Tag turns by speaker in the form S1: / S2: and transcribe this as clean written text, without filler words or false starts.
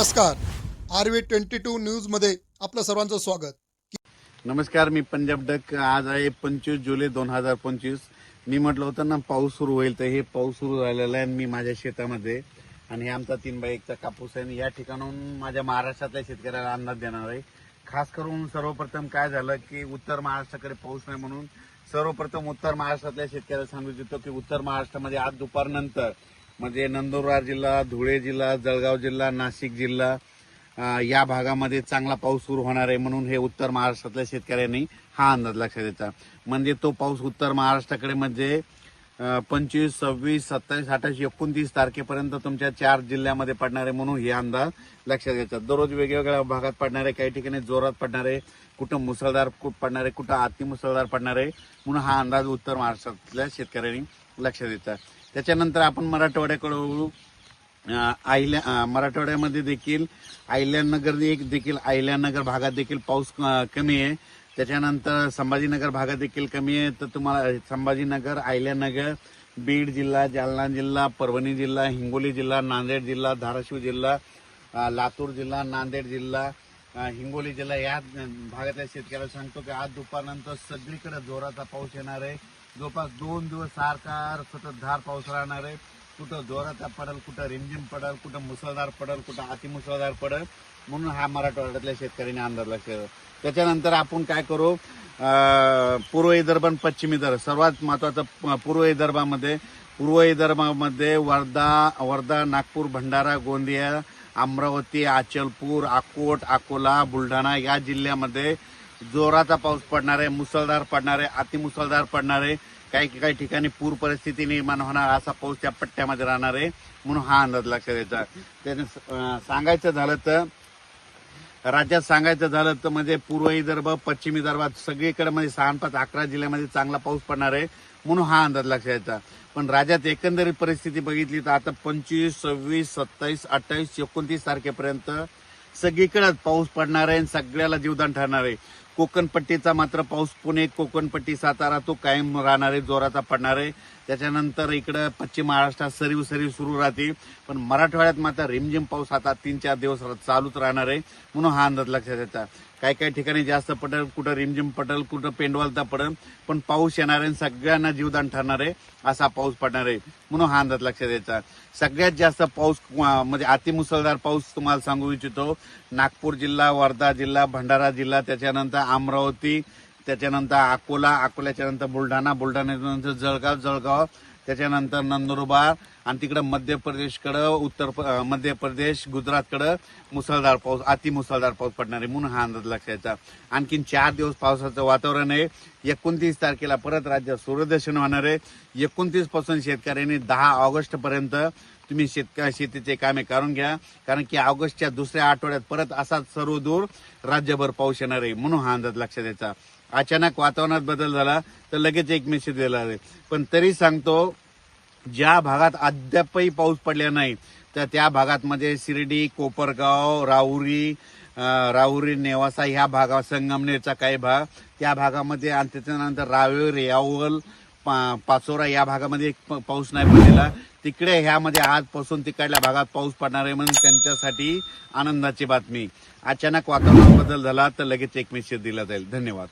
S1: नमस्कार. RV22 न्यूजमध्ये आपलं सर्वांचं स्वागत.
S2: नमस्कार, मी पंजाब डक. आज आहे 25 जुलै 2025. मी म्हटलं होतं ना पाऊस सुरू होईल, तर हे पाऊस सुरू झालेला आहे. मी माझ्या शेतामध्ये आणि हे आमचा 3x1 कापूस आहे. या ठिकाणाहून माझ्या महाराष्ट्रातल्या शेतकऱ्याला अंदाज देणार आहे. खास करून सर्वप्रथम काय झालं की उत्तर महाराष्ट्राकडे पाऊस नाही, म्हणून सर्वप्रथम उत्तर महाराष्ट्रातल्या शेतकऱ्याला सांगू इच्छितो की उत्तर महाराष्ट्रामध्ये आज दुपारनंतर म्हणजे नंदुरबार जिल्हा, धुळे जिल्हा, जळगाव जिल्हा, नाशिक जिल्हा या भागामध्ये चांगला पाऊस सुरू होणार आहे. म्हणून हे उत्तर महाराष्ट्रातल्या शेतकऱ्यांनी हा अंदाज लक्षात द्यायचा. म्हणजे तो पाऊस उत्तर महाराष्ट्राकडे म्हणजे 25, 26, 27, 28, 29 तारखेपर्यंत तुमच्या 4 जिल्ह्यामध्ये पडणार आहे. म्हणून हे अंदाज लक्षात घ्यायचा. दररोज वेगवेगळ्या भागात पडणार आहे. काही ठिकाणी जोरात पडणार आहे, कुठं मुसळधार पडणार आहे, कुठं अतिमुसळधार पडणार आहे. म्हणून हा अंदाज उत्तर महाराष्ट्रातल्या शेतकऱ्यांनी लक्षात द्यायचा. त्याच्यानंतर आपण मराठवाड्याकडे वळू. मराठवाड्यामध्ये देखील अहिल्यानगर भागात देखील पाऊस कमी आहे. त्याच्यानंतर संभाजीनगर भागात देखील कमी आहे. तर तुम्हाला संभाजीनगर, अहिल्यानगर, बीड जिल्हा, जालना जिल्हा, परभणी जिल्हा, हिंगोली जिल्हा, नांदेड जिल्हा, धाराशिव जिल्हा, लातूर जिल्हा, नांदेड जिल्हा, हिंगोली जिल्हा या भागातल्या शेतकऱ्याला सांगतो की आज दुपारनंतर सगळीकडे जोराचा पाऊस येणार आहे. जवळपास 2 दिवस सारखा सततधार पाऊस राहणार आहे. कुठं जोराचा पडेल, कुठं रिमझिम पडेल, कुठं मुसळधार पडेल, कुठं अतिमुसळधार पडेल. म्हणून हा मराठवाड्यातल्या शेतकऱ्यांनी अंदाज लक्षात. त्याच्यानंतर आपण काय करू, पूर्व विदर्भ आणि पश्चिम विदर्भ. सर्वात महत्वाचं पूर्व विदर्भामध्ये वर्धा, नागपूर, भंडारा, गोंदिया, अमरावती, अचलपूर, अकोट, अकोला, बुलढाणा या जिल्ह्यामध्ये जोराचा पाऊस पडणार आहे, मुसळधार पडणार आहे, अतिमुसळधार पडणार आहे. काही ठिकाणी पूर परिस्थिती निर्माण होणार असा पाऊस त्या पट्ट्यामध्ये राहणार आहे. म्हणून हा अंदाज लक्षात द्यायचा. त्याने राज्यात सांगायचं झालं तर म्हणजे पूर्व विदर्भ, पश्चिम विदर्भात सगळीकडे म्हणजे 6, 5, 11 जिल्ह्यामध्ये चांगला पाऊस पडणार आहे. म्हणून हा अंदाज लक्षात द्यायचा. पण राज्यात एकंदरीत परिस्थिती बघितली तर आता 25, 26, 27, 28, 29 तारखेपर्यंत सगळीकडे पाऊस पडणार आहे. सगळ्याला जीवदान ठरणार आहे. कोकणपट्टीचा मात्र पाऊस, पुणे, कोकणपट्टी, सातारा तो कायम राहणार आहे, जोराचा पडणार आहे. त्याच्यानंतर इकडं पश्चिम महाराष्ट्रात सरीव सुरू राहतील. पण मराठवाड्यात मात्र रिमझिम पाऊस आता 3-4 दिवस चालूच राहणार आहे. म्हणून हा अंदाज लक्षात येतात. काही ठिकाणी जास्त पडेल, कुठं रिमझिम पडेल, कुठं पेंडवालता पडेल, पण पाऊस येणार आहे. सगळ्यांना जीवदान ठरणार आहे असा पाऊस पडणार आहे. म्हणून हा अंदाज लक्षात द्यायचा. सगळ्यात जास्त पाऊस म्हणजे अतिमुसळधार पाऊस तुम्हाला सांगू इच्छितो नागपूर जिल्हा, वर्धा जिल्हा, भंडारा जिल्हा, त्याच्यानंतर अमरावती, त्याच्यानंतर अकोल्याच्या नंतर बुलढाण्यानंतर जळगाव, त्याच्यानंतर नंदुरबार आणि तिकडे मध्य प्रदेश, गुजरातकडे मुसळधार पाऊस, अतिमुसळधार पाऊस पडणार आहे. म्हणून हा अंदाज लक्षात. आणखीन 4 दिवस पावसाचं वातावरण आहे. 29 तारखेला परत राज्यात सूर्यदर्शन होणार आहे. 29 पासून शेतकऱ्यांनी 10 ऑगस्ट पर्यंत तुम्ही शेतीचे कामे करून घ्या, कारण की ऑगस्टच्या दुसऱ्या आठवड्यात परत असाच सर्वदूर राज्यभर पाऊस येणार आहे. म्हणून हा अंदाज लक्षात द्यायचा. अचानक वातावरणात बदल झाला तर लगेच एक मेसेज दिला आहे. पण तरी सांगतो, ज्या भागात अद्यापही पाऊस पडला नाही तर त्या भागात म्हणजे शिर्डी, कोपरगाव, राहुरी, नेवासा ह्या भागात, संगमनेरचा काही भाग त्या भागामध्ये आणि त्याच्यानंतर रावेर, यावल, पाचोरा या भागामध्ये पाऊस नाही पडलेला. तिकडे ह्यामध्ये आजपासून तिकडल्या भागात पाऊस पडणार आहे. म्हणून त्यांच्यासाठी आनंदाची बातमी. अचानक वातावरणात बदल झाला तर लगेच एक मेसेज दिला जाईल. धन्यवाद.